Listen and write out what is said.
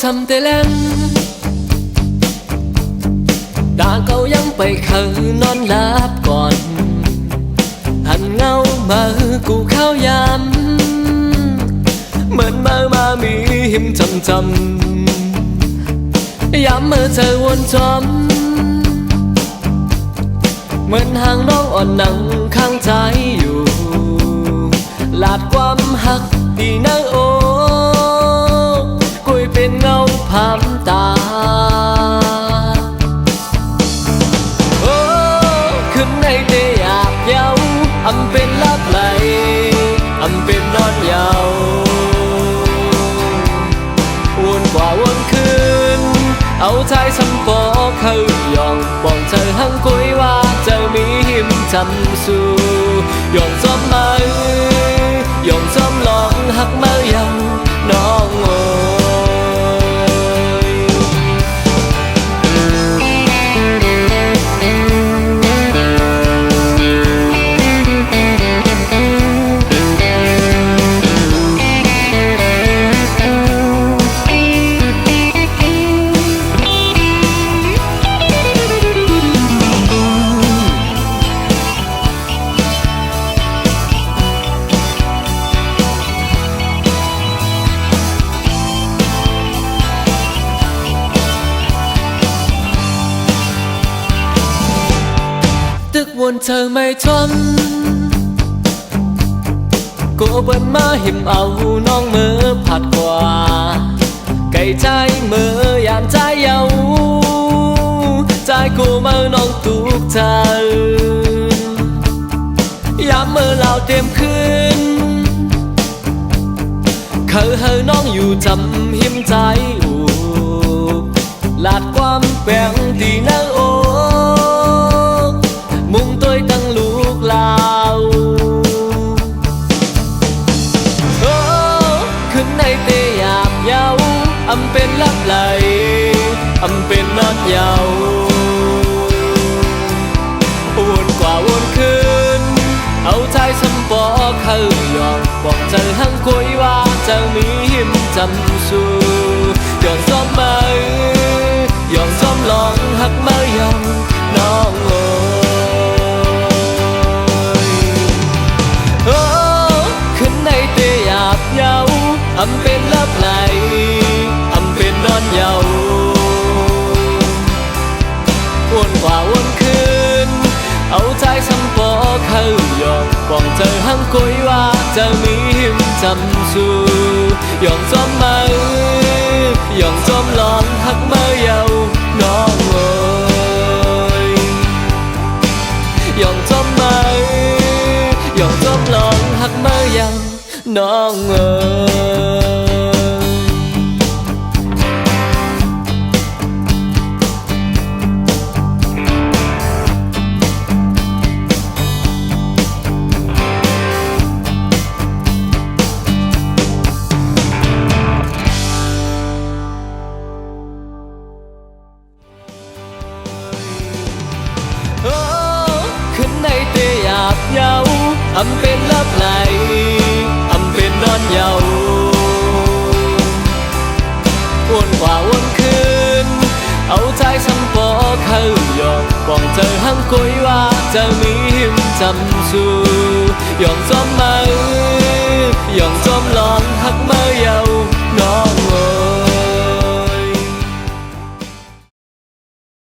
ทำแต่เล่นตาเก่ายังไปคืนอนหลับก่อนหันเงามากูเข้ายำเหมือนมามีหิมจำย้ำเมื่อเธอวนจอมเหมือนห่างน้องอ่อนหนังข้างใจอยู่ลาดความหักที่นั่งโอ้กุยเป็นเงาพามตาโอ้ขึ้นในเตะหยาบเย้าอำเป็นลับไหลอำเป็นนอนเยาวนกว่าวนคืนเอาใจสำปอเขายองบอกเธอหังคุยว่าเจะมีหิมจำสู่ยอมซ้อมมายอมซ้อมลองหักมายังน้องโอ้ตึกวนเธอไม่ทนกูเบิ้นมาหิมเอาน้องมือผัดกว่าไก่ใจมือยานใจเยาใจกูมือน้องตุกเธอยามมือเราเตรียมคืนเขาเฮอน้องอยู่จำหิมใจอูลาดความแปลงที่นั่งโอมุงตัวตั้งลูกลาวโอ้ขึ้นในเตะหยาบเย้าอำเป็นลับไหลอำเป็นนอนเยาวนกว่าวนคืนเอาใจสำปอเขายอมบอกเธอหังคุยว่าเจะมีหิมจำสู่ยอมซ้อมมายอมซ้อมลองหักมายอมน้องโอ้ขึ้นในเตะหยาบเย้าอำเป็นลับไหลอำเป็นนอนเยาวนกว่าวนคืนเอาใจสำปอเขายอมบอกเธอหังคุยว่าเจะมีหิมจำสู่ยอมซ้อมมายอมซ้อมลองหักมาเยาน้องโอ้ยยอมซ้อมมายอมซ้อมลองหักมาเยาน้องเอ้ขึ้นในเตะหยาบเย้าอำเป็นลับไหลอำเป็นนอนเยาวนกว่าวนคืนเอาใจสำปอเขายอมบอกเธอหังคุยว่าเจะมีหิมจำสู่ยอมซ้อมมา